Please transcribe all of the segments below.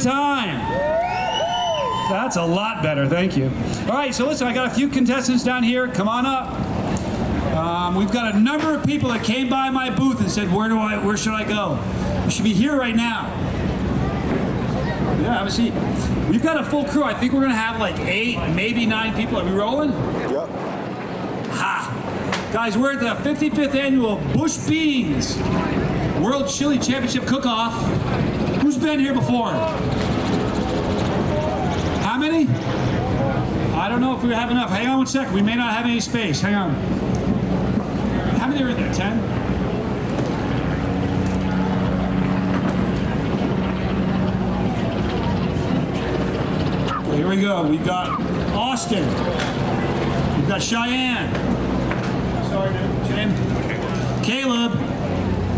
time. That's a lot better, thank you. All right, so listen, I got a few contestants down here. Come on up. We've got a number of people that came by my booth and said, where should I go? You should be here right now. Yeah, have a seat. We've got a full crew. I think we're gonna have like 8, maybe 9 people. Are we rolling? Yep. Ha! Guys, we're at the 55th annual Bush Beans World Chili Championship Cook-Off. Who's been here before? How many? I don't know if we have enough. Hang on one second. We may not have any space. Hang on. How many are in there? 10? Okay, here we go. We've got Austin. We've got Cheyenne. Sorry, dude. Shane. Caleb.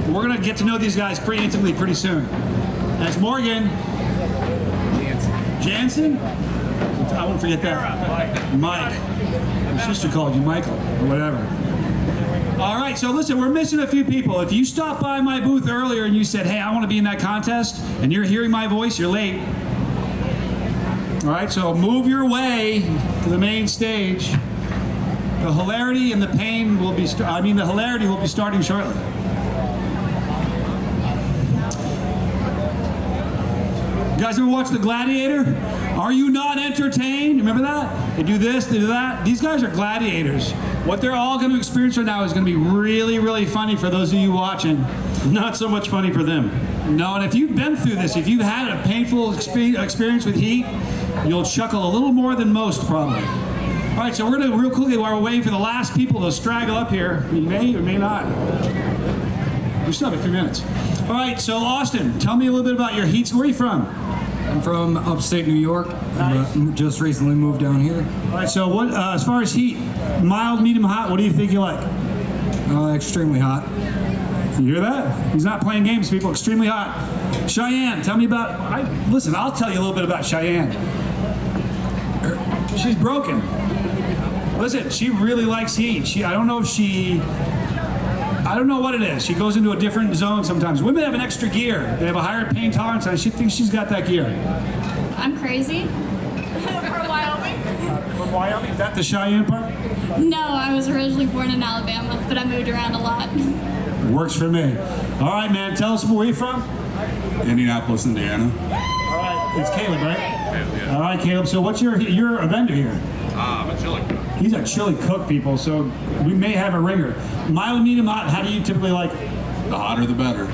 We're going to get to know these guys pretty intimately pretty soon. That's Morgan. Jansen? I won't forget that. Mike. Your sister called you Michael, or whatever. All right, so listen, we're missing a few people. If you stopped by my booth earlier and you said, hey, I want to be in that contest, and you're hearing my voice, you're late. All right, so move your way to the main stage. The hilarity and the pain will be, the hilarity will be starting shortly. You guys ever watch The Gladiator? Are you not entertained? Remember that? They do this, they do that. These guys are gladiators. What they're all going to experience right now is going to be really, really funny for those of you watching. Not so much funny for them. No, and if you've been through this, if you've had a painful experience with heat, you'll chuckle a little more than most, probably. All right, so we're going to, real quickly, while we're waiting for the last people to straggle up here, we may or may not. We still have a few minutes. All right, so Austin, tell me a little bit about your heat. Where are you from? I'm from upstate New York. Nice. Just recently moved down here. All right, so what, as far as heat, mild, medium, hot, what do you think you like? Extremely hot. You hear that? He's not playing games, people. Extremely hot. Cheyenne, tell me about, listen, I'll tell you a little bit about Cheyenne. She's broken. Listen, she really likes heat. I don't know what it is. She goes into a different zone sometimes. Women have an extra gear. They have a higher pain tolerance, and she thinks she's got that gear. I'm crazy. From Wyoming. From Wyoming? Is that the Cheyenne part? No, I was originally born in Alabama, but I moved around a lot. Works for me. All right, man. Tell us where you're from. Indianapolis, Indiana. All right. It's Caleb, right? Yeah. All right, Caleb. So what's you're a vendor here? I'm a chili cook. He's a chili cook, people, so we may have a ringer. Mild, medium, hot, how do you typically like it? The hotter the better.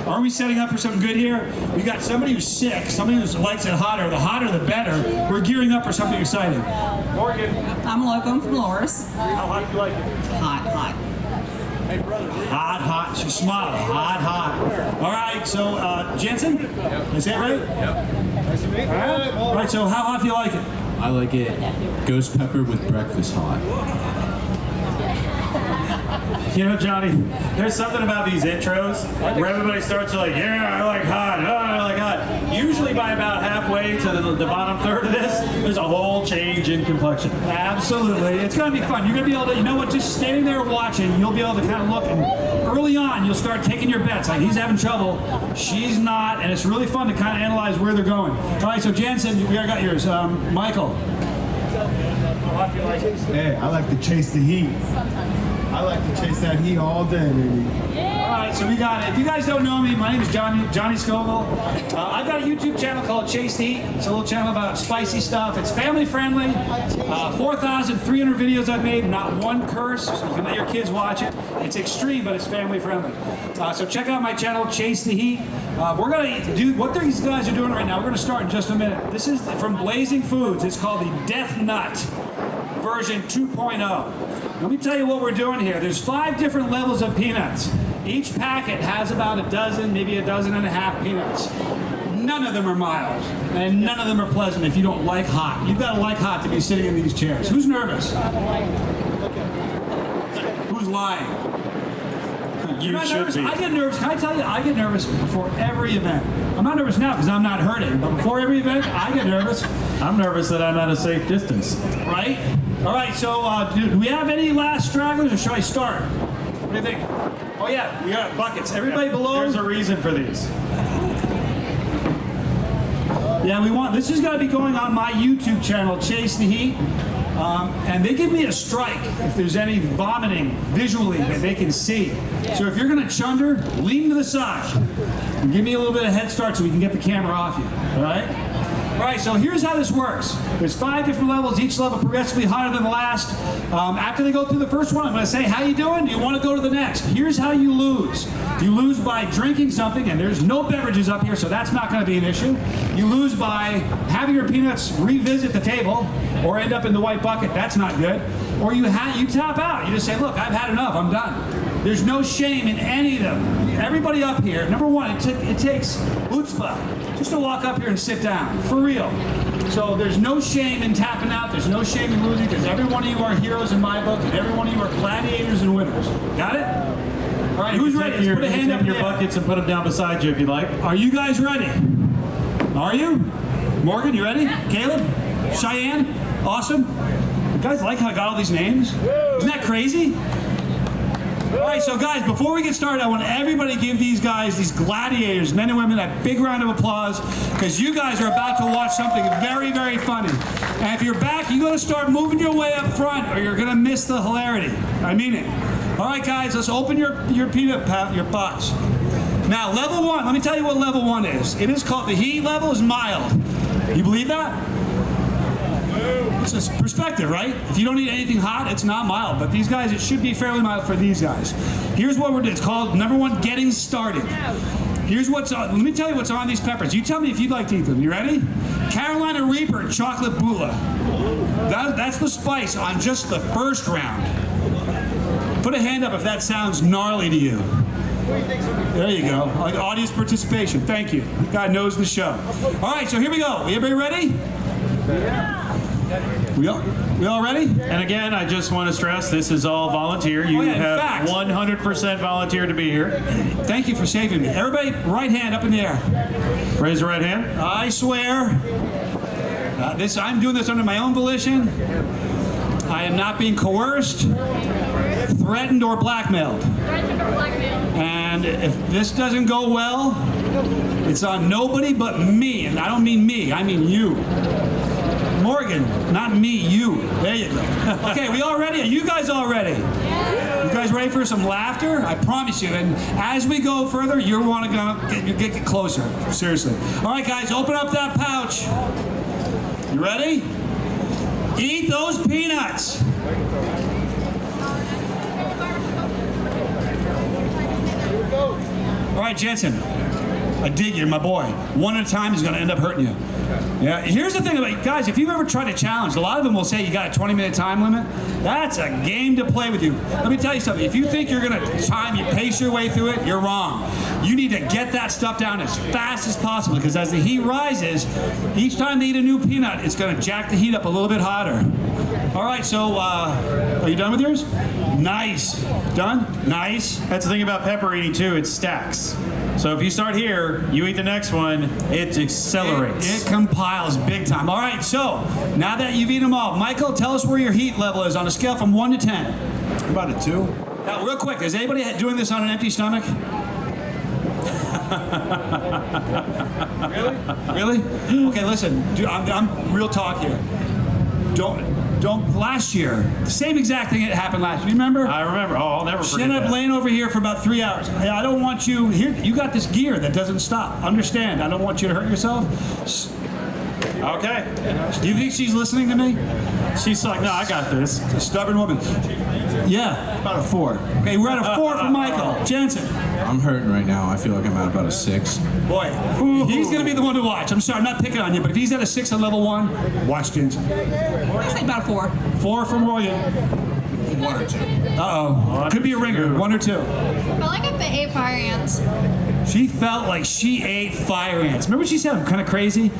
Are we setting up for something good here? We got somebody who's sick, somebody who likes it hotter. The hotter the better. We're gearing up for something exciting. Morgan. I'm local, I'm from Loris. How hot do you like it? Hot. Hey, brother. Hot. She smiled. Hot. All right, so Jensen? Yep. Is that right? Yep. Nice to meet you. All right, so how hot do you like it? I like it ghost pepper with breakfast hot. You know, Johnny, there's something about these intros where everybody starts like, yeah, I like hot, oh, I like hot. Usually by about halfway to the bottom third of this, there's a whole change in complexion. Absolutely. It's going to be fun. You're going to be able to, you know what, just standing there watching, you'll be able to kind of look, and early on, you'll start taking your bets. Like, he's having trouble, she's not, and it's really fun to kind of analyze where they're going. All right, so Jansen, we already got yours. Michael. Hey, I like to chase the heat. I like to chase that heat all day, baby. All right, so we got it. If you guys don't know me, my name is Johnny Scoville. I've got a YouTube channel called Chase the Heat. It's a little channel about spicy stuff. It's family friendly. 4,300 videos I've made, not one curse, so you can let your kids watch it. It's extreme, but it's family friendly. So check out my channel, Chase the Heat. We're gonna do what these guys are doing right now. We're gonna start in just a minute. This is from Blazing Foods. It's called the Death Nut version 2.0. Let me tell you what we're doing here. There's 5 different levels of peanuts. Each packet has about a dozen, maybe a dozen and a half peanuts. None of them are mild, and none of them are pleasant if you don't like hot. You've got to like hot to be sitting in these chairs. Who's nervous? Who's lying? You should nervous? be. I get nervous. Can I tell you, I get nervous before every event. I'm not nervous now because I'm not hurting, but before every event, I get nervous. I'm nervous that I'm at a safe distance. Right? All right, so do we have any last stragglers, or should I start? What do you think? Oh yeah, we got buckets. Everybody below. There's a reason for these. Yeah, this is going to be going on my YouTube channel, Chase the Heat. And they give me a strike if there's any vomiting visually that they can see. So if you're going to chunder, lean to the side. And give me a little bit of head start so we can get the camera off you. All right? All right, so here's how this works. There's 5 different levels, each level progressively higher than the last. After they go through the first one, I'm going to say, how you doing? Do you want to go to the next? Here's how you lose. You lose by drinking something, and there's no beverages up here, so that's not going to be an issue. You lose by having your peanuts revisit the table or end up in the white bucket. That's not good. Or you tap out. You just say, look, I've had enough. I'm done. There's no shame in any of them. Everybody up here, number one, it takes chutzpah just to walk up here and sit down, for real. So there's no shame in tapping out. There's no shame in losing, because every one of you are heroes in my book, and every one of you are gladiators and winners. Got it? All right, who's ready? Let's put a hand up in your the air. buckets and put them down beside you if you like. Are you guys ready? Are you? Morgan, you ready? Caleb? Cheyenne? Awesome. You guys like how I got all these names? Isn't that crazy? All right, so guys, before we get started, I want everybody to give these guys, these gladiators, men and women, a big round of applause, because you guys are about to watch something very, very funny. And if you're back, you got to start moving your way up front, or you're going to miss the hilarity. I mean it. All right, guys, let's open your pots. Now, level 1, let me tell you what level 1 is. It is called, the heat level is mild. You believe that? It's just perspective, right? If you don't eat anything hot, it's not mild. But these guys, it should be fairly mild for these guys. Here's what we're doing. It's called, number 1, getting started. Here's what's on. Let me tell you what's on these peppers. You tell me if you'd like to eat them. You ready? Carolina Reaper chocolate bula. That's the spice on just the first round. Put a hand up if that sounds gnarly to you. There you go. Like audience participation. Thank you. God knows the show. All right, so here we go. Everybody ready? We all ready? And again, I just want to stress, this is all volunteer. You have 100% volunteer to be here. Thank you for saving me. Everybody, right hand up in the air. Raise the right hand. I swear, I'm doing this under my own volition. I am not being coerced, threatened, or blackmailed. And if this doesn't go well, it's on nobody but me. And I don't mean me, I mean you. Morgan, not me, you. There you go. Okay, we all ready? Are you guys all ready? You guys ready for some laughter? I promise you. And as we go further, you're want to get closer. Seriously. All right, guys, open up that pouch. You ready? Eat those peanuts. All right, Jensen. I dig you, my boy. One at a time is going to end up hurting you. Yeah. Here's the thing about guys. If you've ever tried a challenge, a lot of them will say you got a 20-minute time limit. That's a game to play with you. Let me tell you something. If you think you're going to you pace your way through it, you're wrong. You need to get that stuff down as fast as possible, because as the heat rises, each time they eat a new peanut, it's going to jack the heat up a little bit hotter. All right. So, are you done with yours? Nice. Done? Nice. That's the thing about pepper eating too, it stacks. So if you start here, you eat the next one, it accelerates. It compiles big time. All right, so now that you've eaten them all, Michael, tell us where your heat level is on a scale from 1 to 10. About a 2. Now, real quick, is anybody doing this on an empty stomach? Really? Okay, listen, dude, I'm real talk here. Don't, last year, the same exact thing that happened last year. You remember? I remember. Oh, I'll never forget She ended that. up laying over here for about 3 hours. I don't want you, here, you got this gear that doesn't stop. Understand, I don't want you to hurt yourself. Okay. Do you think she's listening to me? She's like, no, I got this. A stubborn woman. Yeah. About a 4. Okay, we're at a 4 for Michael. Jensen. I'm hurting right now. I feel like I'm at about a 6. Boy, he's going to be the one to watch. I'm sorry, I'm not picking on you, but if he's at a 6 on level 1, watch Jensen. I say about a 4. 4 for Morgan. 1 or 2. Uh-oh. Could be a ringer. 1 or 2. I like if they ate fire ants. She felt like she ate fire ants. Remember she said I'm kind of crazy?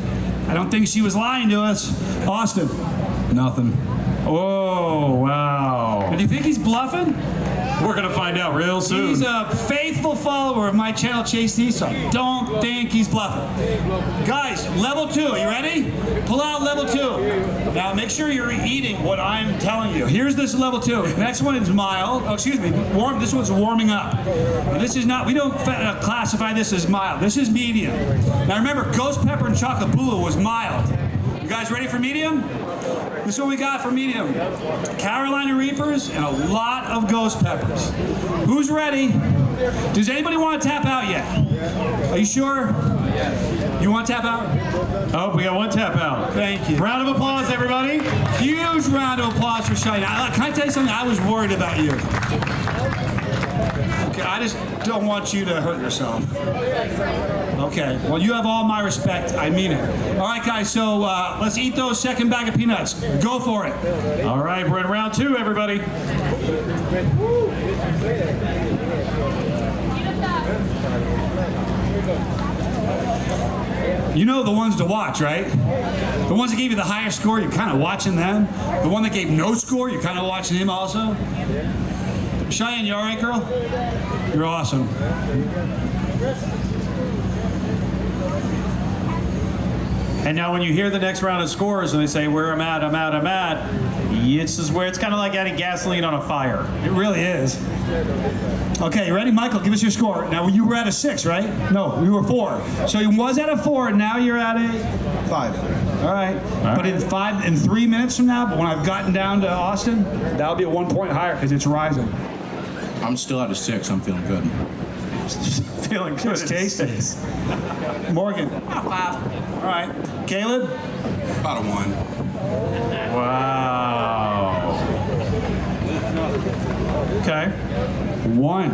I don't think she was lying to us. Austin. Nothing. Oh, wow. Do you think he's bluffing? We're gonna find out real soon. He's a faithful follower of my channel, Chase T, so don't think he's bluffing. Guys, level 2, you ready? Pull out level 2. Now make sure you're eating what I'm telling you. Here's this level 2. Next one is mild. Oh, excuse me, warm. This one's warming up. And this is not, we don't classify this as mild. This is medium. Now remember, ghost pepper and chocolate bula was mild. You guys ready for medium? This is what we got for medium. Carolina Reapers and a lot of ghost peppers. Who's ready? Does anybody want to tap out yet? Are you sure? You want to tap out? Oh, we got one tap out. Thank you. Round of applause, everybody. Huge round of applause for Shiny. Can I tell you something? I was worried about you. Okay, I just don't want you to hurt yourself. Okay, well, you have all my respect. I mean it. All right, guys, so let's eat those second bag of peanuts. Go for it. All right, we're in round 2, everybody. You know the ones to watch, right? The ones that gave you the higher score, you're kind of watching them. The one that gave no score, you're kind of watching him also. Cheyenne, you all right, girl? You're awesome. And now when you hear the next round of scores and they say, where I'm at, I'm at, I'm at, this is where it's kind of like adding gasoline on a fire. It really is. Okay, you ready? Michael, give us your score. Now, you were at a 6, right? No, you were 4. So you was at a 4, and now you're at a 5. All right. But in 3 minutes from now, when I've gotten down to Austin, that'll be a 1 point higher because it's rising. I'm still at a 6. I'm feeling good. Feeling good. It's tasty. Morgan. 5. All right. Caleb? About a 1. Wow. Okay. 1.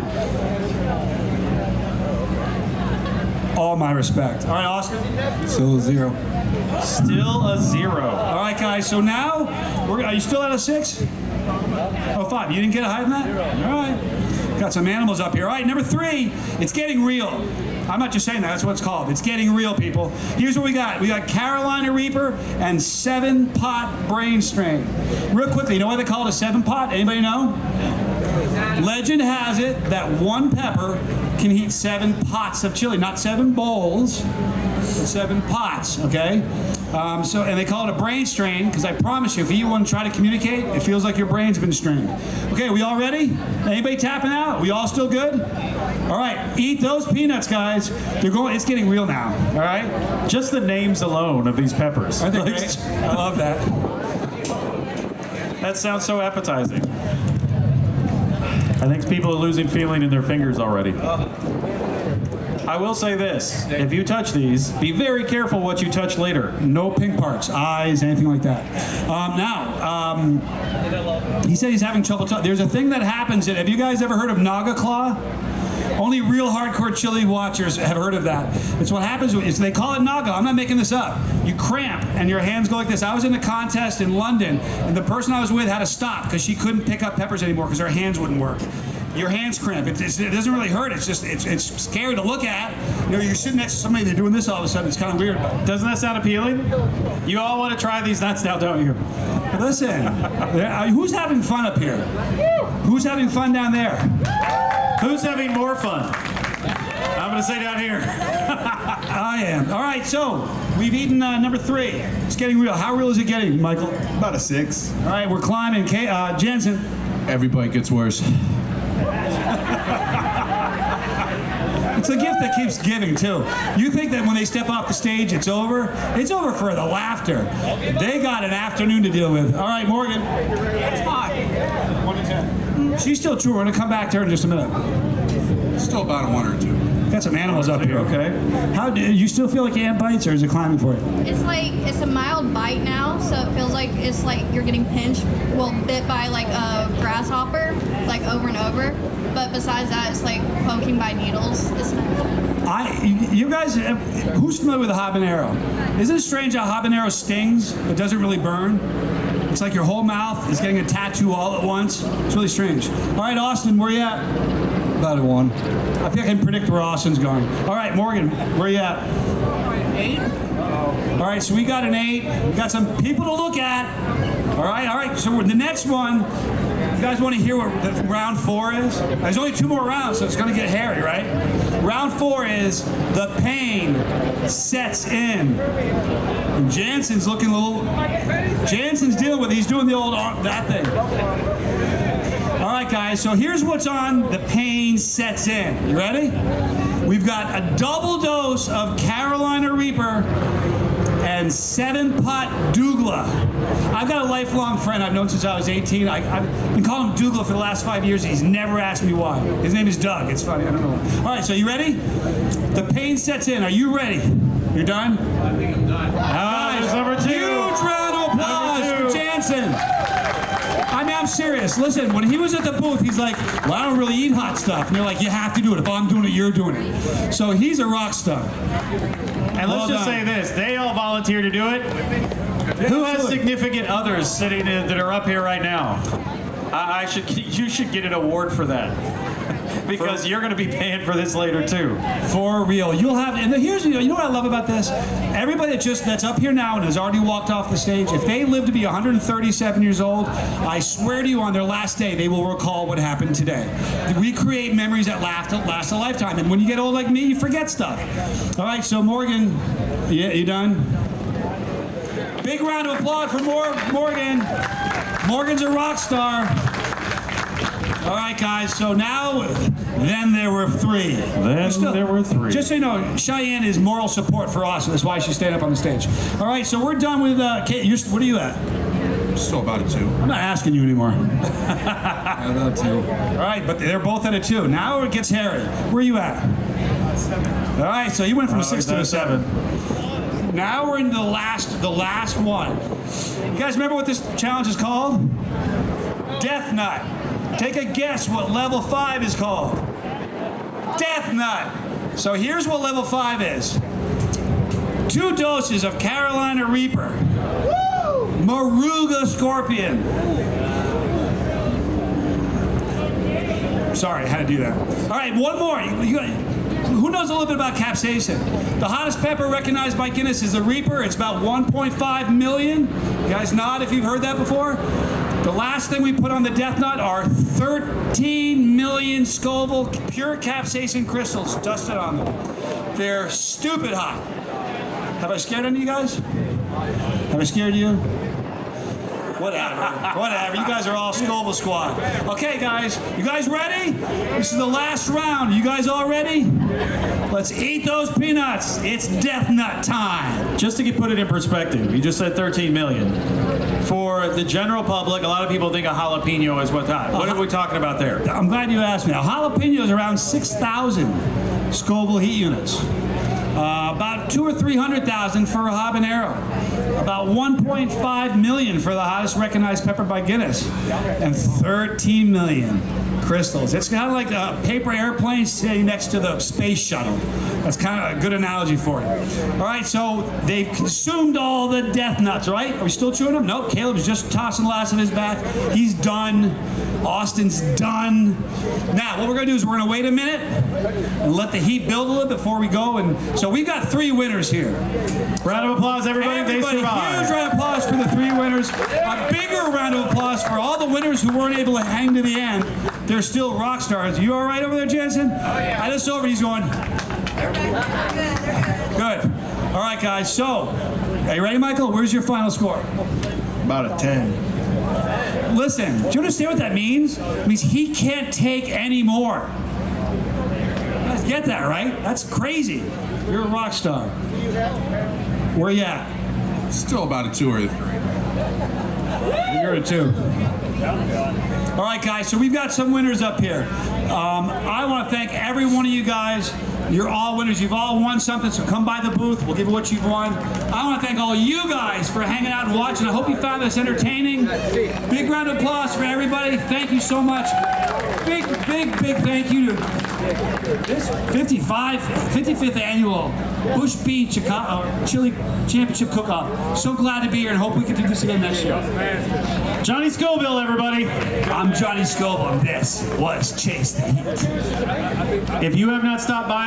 All my respect. All right, Austin? Still a 0. Still a 0. All right, guys, so now, are you still at a 6? Oh, 5. You didn't get a higher than that? All right. Got some animals up here. All right, number 3, it's getting real. I'm not just saying that, that's what it's called. It's getting real, people. Here's what we got. We got Carolina Reaper and 7-pot brain strain. Real quickly, you know why they call it a 7-pot? Anybody know? Legend has it that 1 pepper can heat 7 pots of chili. Not 7 bowls, but 7 pots, okay? And they call it a brain strain because I promise you, if you want to try to communicate, it feels like your brain's been strained. Okay, we all ready? Anybody tapping out? We all still good? All right, eat those peanuts, guys. It's getting real now, all right? Just the names alone of these peppers. Aren't they great? I love that. That sounds so appetizing. I think people are losing feeling in their fingers already. I will say this, if you touch these, be very careful what you touch later. No pink parts, eyes, anything like that. He said he's having trouble. There's a thing that happens. Have you guys ever heard of Naga Claw? Only real hardcore chili watchers have heard of that. It's what happens is they call it Naga. I'm not making this up. You cramp and your hands go like this. I was in a contest in London and the person I was with had to stop because she couldn't pick up peppers anymore because her hands wouldn't work. Your hands cramp. It doesn't really hurt. It's just it's scary to look at. You know, you're sitting next to somebody, they're doing this all of a sudden. It's kind of weird. Doesn't that sound appealing? You all want to try these nuts now, don't you? But listen, who's having fun up here? Who's having fun down there? Who's having more fun? I'm going to say down here. I am. All right, so we've eaten number 3. It's getting real. How real is it getting, Michael? About a 6. All right, we're climbing. Jensen. Every bite gets worse. It's a gift that keeps giving, too. You think that when they step off the stage, it's over? It's over for the laughter. They got an afternoon to deal with. All right, Morgan. It's hot. 1 to 10. She's still true. We're going to come back to her in just a minute. Still about a 1 or 2. Got some animals up here, okay? How do you still feel like ant bites, or is it climbing for you? It's a mild bite now, so it feels like it's like you're getting pinched, bit by like a grasshopper, like over and over. But besides that, it's like poking by needles. You guys, who's familiar with a habanero? Isn't it strange how habanero stings but doesn't really burn? It's like your whole mouth is getting a tattoo all at once. It's really strange. All right, Austin, where you at? About a 1. I think I can predict where Austin's going. All right, Morgan, where you at? 8. All right, so we got an 8. We got some people to look at. All right. So the next one, guys want to hear what the round 4 is? There's only 2 more rounds, so it's going to get hairy, right? Round 4 is the pain sets in. And Jansen's looking a little. Jansen's dealing with it. He's doing the old that thing. All right, guys. So here's what's on the pain sets in. You ready? We've got a double dose of Carolina Reaper and 7-pot Douglas. I've got a lifelong friend I've known since I was 18. I've been calling him Douglas for the last 5 years. He's never asked me why. His name is Doug. It's funny. I don't know. All right, so you ready? The pain sets in. Are you ready? You're done? I think I'm done. Guys, Number 2. Huge round of applause for Jansen. I mean, I'm serious. Listen, when he was at the booth, he's like, well, I don't really eat hot stuff. And they're like, you have to do it. If I'm doing it, you're doing it. So he's a rock star. And let's just say this, they all volunteer to do it. Who has significant others sitting that are up here right now? You should get an award for that. Because you're going to be paying for this later too. For real. You'll have, and here's, you know what I love about this? Everybody that's up here now and has already walked off the stage, if they live to be 137 years old, I swear to you on their last day, they will recall what happened today. We create memories that last a lifetime. And when you get old like me, you forget stuff. All right, so Morgan, yeah, you done? Big round of applause for Morgan. Morgan's a rock star. All right, guys, so now, then there were 3. There were 3. Just so you know, Cheyenne is moral support for us, so that's why she's standing up on the stage. All right, so we're done with, Kate, what are you at? Still about a 2. I'm not asking you anymore. About 2. All right, but they're both at a 2. Now it gets hairy. Where are you at? All right, so you went from a 6 to a 7. Now we're in the last one. You guys remember what this challenge is called? Death Nut. Take a guess what level 5 is called. Death Nut. So here's what level 5 is. 2 doses of Carolina Reaper. Maruga Scorpion. Sorry, I had to do that. All right, one more. Who knows a little bit about capsaicin? The hottest pepper recognized by Guinness is the Reaper. It's about 1.5 million. You guys nod if you've heard that before. The last thing we put on the Death Nut are 13 million Scoville pure capsaicin crystals dusted on them. They're stupid hot. Have I scared any of you guys? Have I scared you? Whatever. You guys are all Scoville squad. Okay, guys. You guys ready? This is the last round. You guys all ready? Let's eat those peanuts. It's Death Nut time. Just to put it in perspective, you just said 13 million. For the general public, a lot of people think a jalapeno is what's hot. What are we talking about there? I'm glad you asked me. A jalapeno is around 6,000 Scoville heat units. About 200,000 or 300,000 for a habanero. About 1.5 million for the hottest recognized pepper by Guinness. And 13 million crystals. It's kind of like a paper airplane sitting next to the space shuttle. That's kind of a good analogy for it. All right, so they've consumed all the Death Nuts, right? Are we still chewing them? Nope, Caleb's just tossing the last of his back. He's done. Austin's done. Now, what we're going to do is we're going to wait a minute and let the heat build a little before we go. And so we've got 3 winners here. Round of applause, everybody. They survived. Huge round of applause for the 3 winners. A bigger round of applause for all the winners who weren't able to hang to the end. They're still rock stars. You all right over there, Jansen? Oh, yeah. I just over. He's going. Good. All right, guys. So, are you ready, Michael? Where's your final score? About a 10. Listen, do you understand what that means? It means he can't take any more. You guys get that, right? That's crazy. You're a rock star. Where you at? Still about a 2 or a 3. You're a 2. All right, guys, so we've got some winners up here. I want to thank every one of you guys. You're all winners. You've all won something, so come by the booth. We'll give you what you've won. I want to thank all you guys for hanging out and watching. I hope you found this entertaining. Big round of applause for everybody. Thank you so much. Big thank you to this 55th annual Bush Bean Chili Championship Cook-Off. So glad to be here and hope we can do this again next year. Johnny Scoville, everybody. I'm Johnny Scoville, and this was Chase the Heat. If you have not stopped by